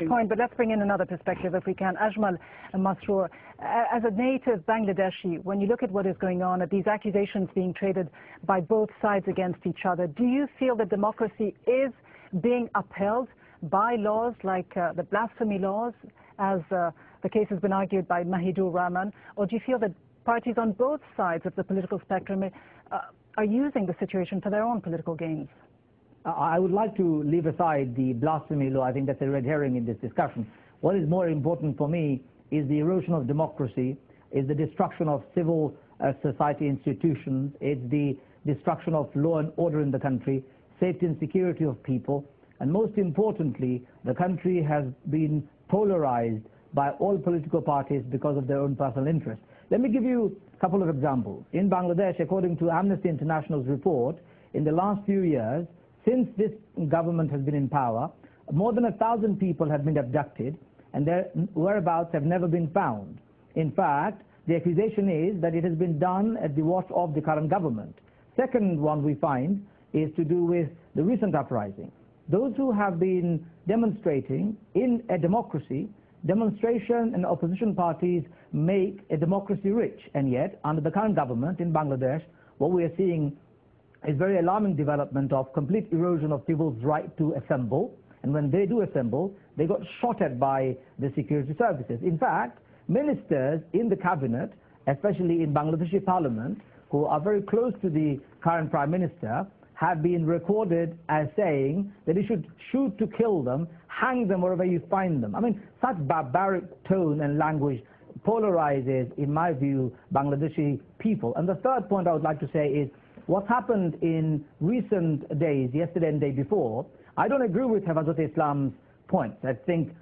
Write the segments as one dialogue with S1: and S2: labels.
S1: point, but let's bring in another perspective if we can. Ajmal Masroor, as a native Bangladeshi, when you look at what is going on, at these accusations being traded by both sides against each other, do you feel that democracy is being upheld by laws like the blasphemy laws, as the case has been argued by Mahidur Rahman, or do you feel that parties on both sides of the political spectrum are using the situation for their own political gains?
S2: I would like to leave aside the blasphemy law. I think that's a red herring in this discussion. What is more important for me is the erosion of democracy, is the destruction of civil society institutions, it's the destruction of law and order in the country, safety and security of people, and most importantly, the country has been polarized by all political parties because of their own personal interests. Let me give you a couple of examples. In Bangladesh, according to Amnesty International's report, in the last few years, since this government has been in power, more than 1,000 people have been abducted and their whereabouts have never been found. In fact, the accusation is that it has been done at the watch of the current government. Second one we find is to do with the recent uprising. Those who have been demonstrating in a democracy, demonstration and opposition parties make a democracy rich, and yet under the current government in Bangladesh, what we are seeing is very alarming development of complete erosion of people's right to assemble, and when they do assemble, they got shot at by the security services. In fact, ministers in the cabinet, especially in Bangladeshi parliament, who are very close to the current prime minister, have been recorded as saying that you should shoot to kill them, hang them wherever you find them. I mean, such barbaric tone and language polarizes, in my view, Bangladeshi people. And the third point I would like to say is, what happened in recent days, yesterday and the day before, I don't agree with Hifazat Islam's points. I think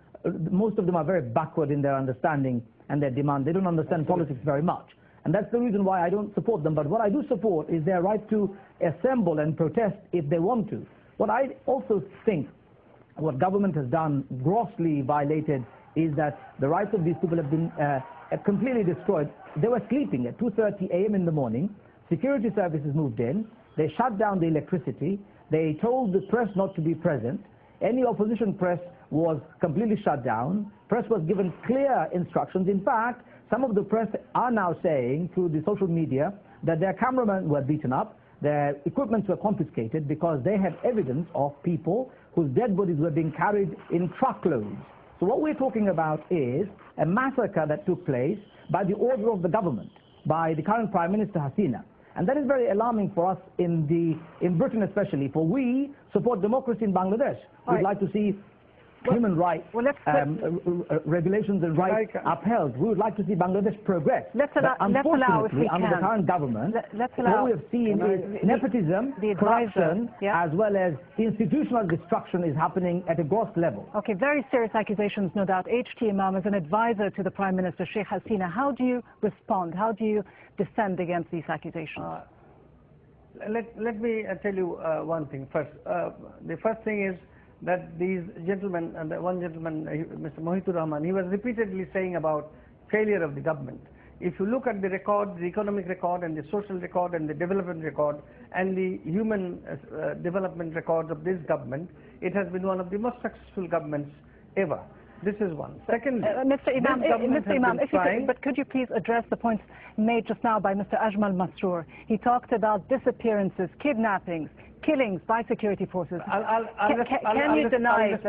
S2: most of them are very backward in their understanding and their demand. They don't understand politics very much. And that's the reason why I don't support them. But what I do support is their right to assemble and protest if they want to. What I also think what government has done grossly violated is that the rights of these people have been completely destroyed. They were sleeping at 2:30 a.m. in the morning. Security services moved in, they shut down the electricity, they told the press not to be present, any opposition press was completely shut down, press was given clear instructions. In fact, some of the press are now saying through the social media that their cameramen were beaten up, their equipments were confiscated because they had evidence of people whose dead bodies were being carried in truckloads. So what we're talking about is a massacre that took place by the order of the government, by the current Prime Minister Hasina. And that is very alarming for us in Britain especially, for we support democracy in Bangladesh. We'd like to see human rights, regulations and rights upheld. We would like to see Bangladesh progress. Unfortunately, under the current government, what we have seen is nepotism, corruption, as well as institutional destruction is happening at a gross level.
S1: Okay, very serious accusations, no doubt. H.T. Imam is an advisor to the Prime Minister, Sheikh Hasina. How do you respond? How do you defend against these accusations?
S3: Let me tell you one thing first. The first thing is that these gentlemen, and one gentleman, Mr. Mahidur Rahman, he was repeatedly saying about failure of the government. If you look at the record, the economic record and the social record and the development record and the human development records of this government, it has been one of the most successful governments ever. This is one. Secondly,
S1: Mr. Imam, but could you please address the points made just now by Mr. Ajmal Masroor? He talked about disappearances, kidnappings, killings by security forces. Can you deny that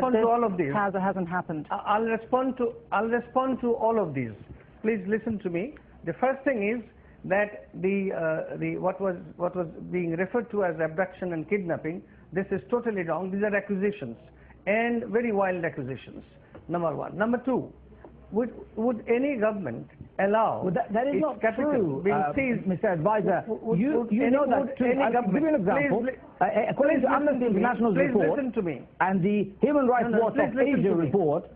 S1: this has or hasn't happened?
S3: I'll respond to all of these. Please listen to me. The first thing is that what was being referred to as abduction and kidnapping, this is totally wrong. These are accusations and very wild accusations. Number one. Number two, would any government allow
S2: that is not true, Mr. Advisor. You know that too. I'll give you an example. According to Amnesty International's report and the Human Rights Watch of Asia report,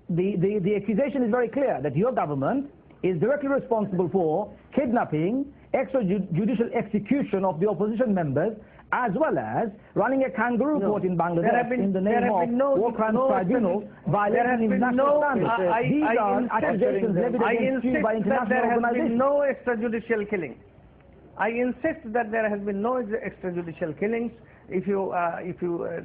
S2: the accusation is very clear that your government is directly responsible for kidnapping, extrajudicial execution of the opposition members, as well as running a kangaroo court in Bangladesh in the name of War Crimes Tribunal, violating international standards. These are accusations levied against you by international organizations.
S3: No extrajudicial killing. I insist that there has been no extrajudicial killings. If you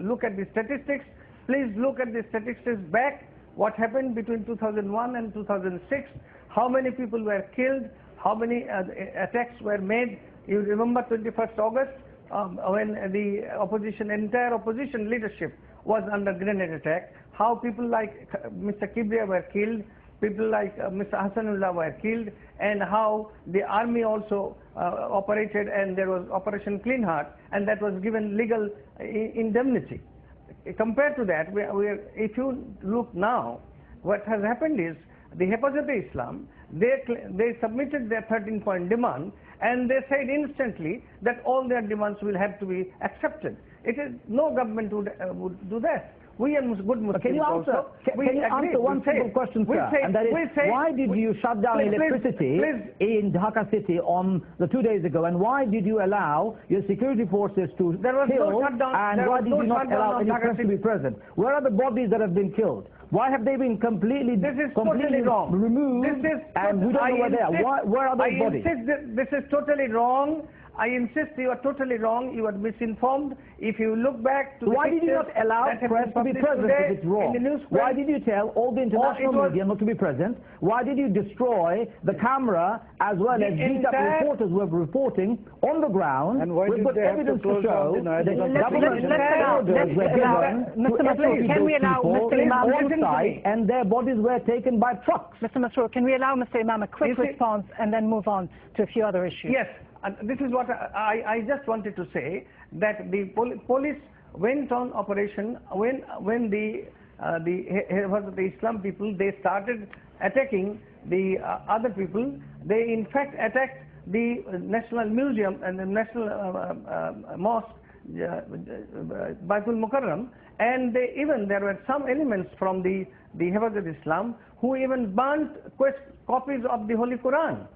S3: look at the statistics, please look at the statistics back what happened between 2001 and 2006, how many people were killed, how many attacks were made. You remember 21st August when the opposition, entire opposition leadership was under grenade attack, how people like Mr. Kibriya were killed, people like Mr. Hassanullah were killed, and how the army also operated, and there was Operation Clean Heart, and that was given legal indemnity. Compared to that, if you look now, what has happened is the Hifazat-e-Islam, they submitted their 13-point demand, and they said instantly that all their demands will have to be accepted. It is no government would do that. We are good Muslims.
S2: Can you answer one simple question, sir? And that is, why did you shut down electricity in Dhaka city on the 2 days ago, and why did you allow your security forces to kill, and why did you not allow any press to be present? Where are the bodies that have been killed? Why have they been completely
S3: wrong.
S2: Removed, and we don't know where they are? Where are those bodies?
S3: I insist this is totally wrong. I insist you are totally wrong. You are misinformed. If you look back to
S2: why did you not allow press to be present if it's wrong? Why did you tell all the international media not to be present? Why did you destroy the camera as well as beat up reporters who were reporting on the ground?
S4: And why
S2: We've got evidence to show that government orders were given to execute those people on site, and their bodies were taken by trucks.
S1: Mr. Masroor, can we allow Mr. Imam a quick response and then move on to a few other issues?
S3: Yes. And this is what I just wanted to say, that the police went on operation when the Islam people, they started attacking the other people. They in fact attacked the National Museum and the National Mosque, Baitul Mukarram, and there were some elements from the Hifazat Islam who even burnt copies of the Holy Quran.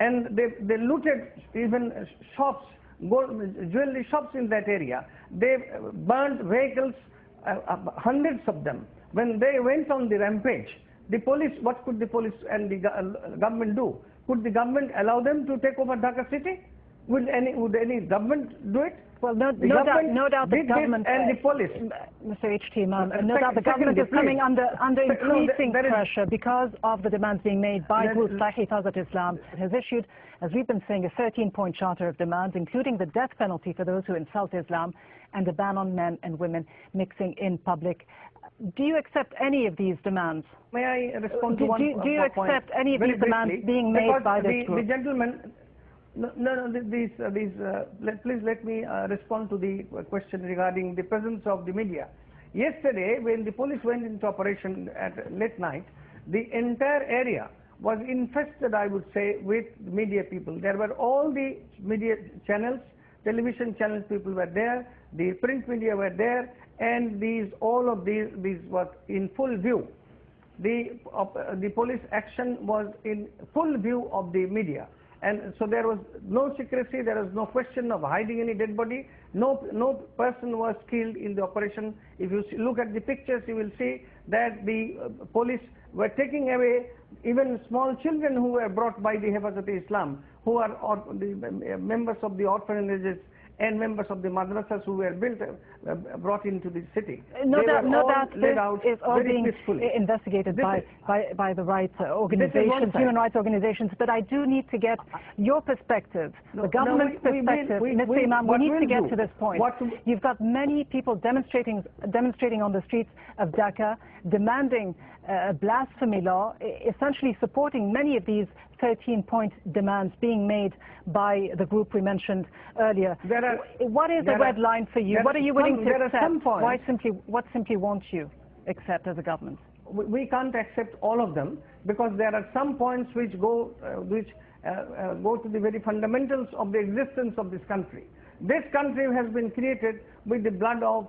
S3: And they looted even shops, jewelry shops in that area. They burned vehicles, hundreds of them. When they went on the rampage, the police, what could the police and the government do? Could the government allow them to take over Dhaka city? Would any government do it?
S1: Well, no doubt the government
S3: and the police.
S1: Mr. H.T. Imam, no doubt the government is coming under increasing pressure because of the demands being made by groups like Hifazat-e-Islam. It has issued, as we've been saying, a 13-point charter of demands, including the death penalty for those who insult Islam and a ban on men and women mixing in public. Do you accept any of these demands?
S3: May I respond to one point?
S1: Do you accept any of these demands being made by this group?
S3: The gentleman. Please let me respond to the question regarding the presence of the media. Yesterday, when the police went into operation at late night, the entire area was infested, I would say, with media people. There were all the media channels, television channels people were there, the print media were there, and all of these were in full view. The police action was in full view of the media. And so there was no secrecy, there was no question of hiding any dead body. No person was killed in the operation. If you look at the pictures, you will see that the police were taking away even small children who were brought by the Hifazat-e-Islam, who are the members of the orphanages and members of the madrasas who were brought into the city.
S1: No doubt this is all being investigated by the rights organizations, human rights organizations, but I do need to get your perspective, the government's perspective. Mr. Imam, we need to get to this point. You've got many people demonstrating on the streets of Dhaka, demanding a blasphemy law, essentially supporting many of these 13-point demands being made by the group we mentioned earlier. What is the red line for you? What are you willing to accept? What simply won't you accept as a government?
S3: We can't accept all of them, because there are some points which go to the very fundamentals of the existence of this country. This country has been created with the blood of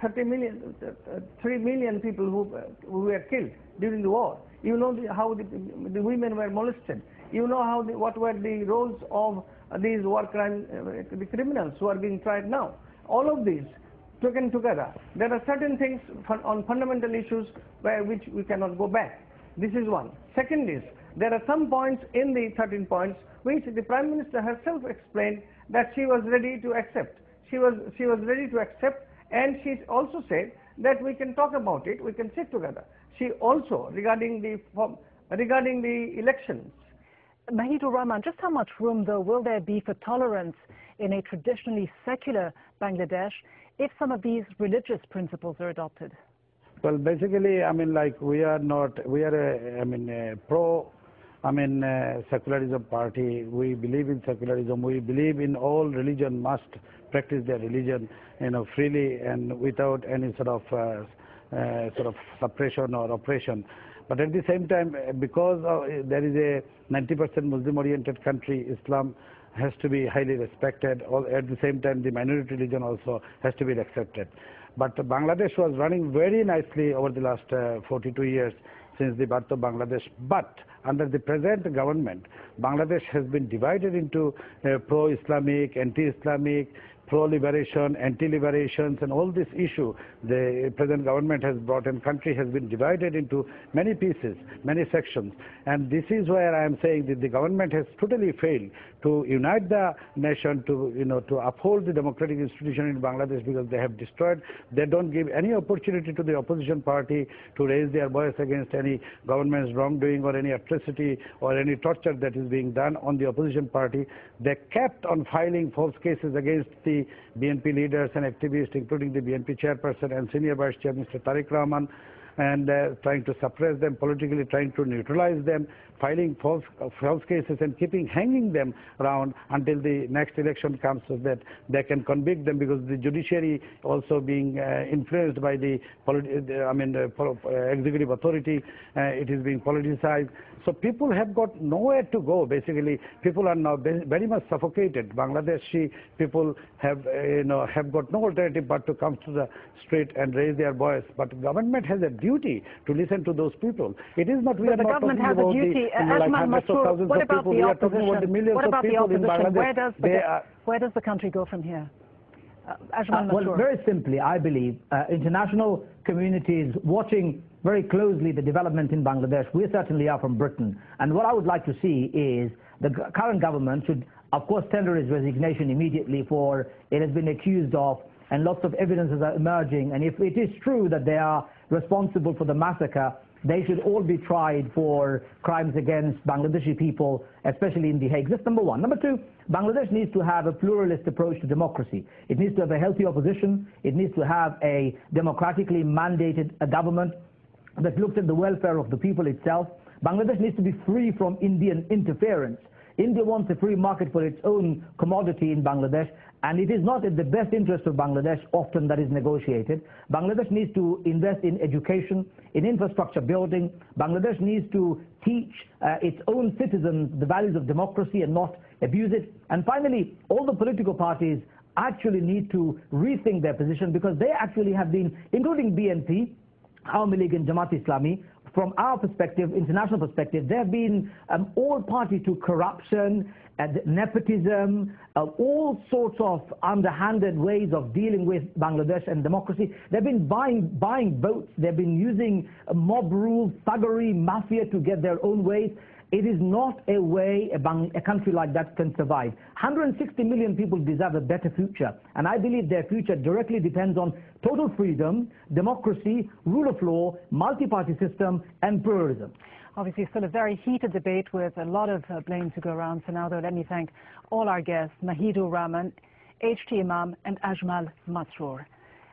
S3: 3 million people who were killed during the war. You know how the women were molested. You know what were the roles of these war crime the criminals who are being tried now. All of these taken together, there are certain things on fundamental issues which we cannot go back. This is one. Second is, there are some points in the 13 points which the Prime Minister herself explained that she was ready to accept. She was ready to accept, and she also said that we can talk about it, we can sit together. she also regarding the elections.
S1: Mahidur Rahman, just how much room, though, will there be for tolerance in a traditionally secular Bangladesh if some of these religious principles are adopted?
S4: Well, basically, I mean, like we are a secularism party. We believe in secularism. We believe in all religion must practice their religion, freely and without any sort of suppression or oppression. But at the same time, because there is a 90% Muslim-oriented country, Islam has to be highly respected. At the same time, the minority religion also has to be accepted. But Bangladesh was running very nicely over the last 42 years since the birth of Bangladesh. But under the present government, Bangladesh has been divided into pro-Islamic, anti-Islamic, pro-liberation, anti-liberations, and all this issue the present government has brought, and country has been divided into many pieces, many sections. And this is where I am saying that the government has totally failed to unite the nation, to uphold the democratic institution in Bangladesh, because they have destroyed. They don't give any opportunity to the opposition party to raise their voice against any government's wrongdoing or any atrocity or any torture that is being done on the opposition party. They kept on filing false cases against the BNP leaders and activists, including the BNP chairperson and senior vice chair, Mr. Tariq Rahman, and trying to suppress them politically, trying to neutralize them, filing false cases and hanging them around until the next election comes, so that they can convict them, because the judiciary also being influenced by the executive authority, it is being politicized. So people have got nowhere to go. Basically, people are now very much suffocated. Bangladeshi people have got no alternative but to come to the street and raise their voice. But government has a duty to listen to those people. It is not. We are not talking about like hundreds of thousands of people. We are talking about the millions of people in Bangladesh.
S1: Where does the country go from here?
S2: Well, very simply, I believe international communities watching very closely the development in Bangladesh. We certainly are from Britain. And what I would like to see is the current government should, of course, tender its resignation immediately, for it has been accused of, and lots of evidences are emerging. And if it is true that they are responsible for the massacre, they should all be tried for crimes against Bangladeshi people, especially in The Hague. That's number one. Number two, Bangladesh needs to have a pluralist approach to democracy. It needs to have a healthy opposition. It needs to have a democratically mandated government that looks at the welfare of the people itself. Bangladesh needs to be free from Indian interference. India wants a free market for its own commodity in Bangladesh, and it is not in the best interest of Bangladesh often that is negotiated. Bangladesh needs to invest in education, in infrastructure building. Bangladesh needs to teach its own citizens the values of democracy and not abuse it. And finally, all the political parties actually need to rethink their position, because they actually have been, including BNP, Awami League and Jamaat Islami, from our perspective, international perspective, they have been all party to corruption and nepotism, all sorts of underhanded ways of dealing with Bangladesh and democracy. They've been buying votes. They've been using mob rule, thuggery, mafia to get their own ways. It is not a way a country like that can survive. 160 million people deserve a better future, and I believe their future directly depends on total freedom, democracy, rule of law, multi-party system, and pluralism.
S1: Obviously, still a very heated debate with a lot of blame to go around. So now, though, let me thank all our guests, Mahidur Rahman, H.T. Imam, and Ajmal Masroor.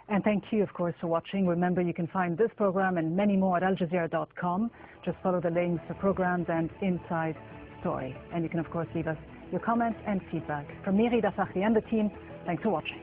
S1: And thank you, of course, for watching. Remember, you can find this program and many more at aljazeera.com. Just follow the links for programs and Inside Story. And you can, of course, leave us your comments and feedback. From Miri Dafakhri and the team, thanks for watching.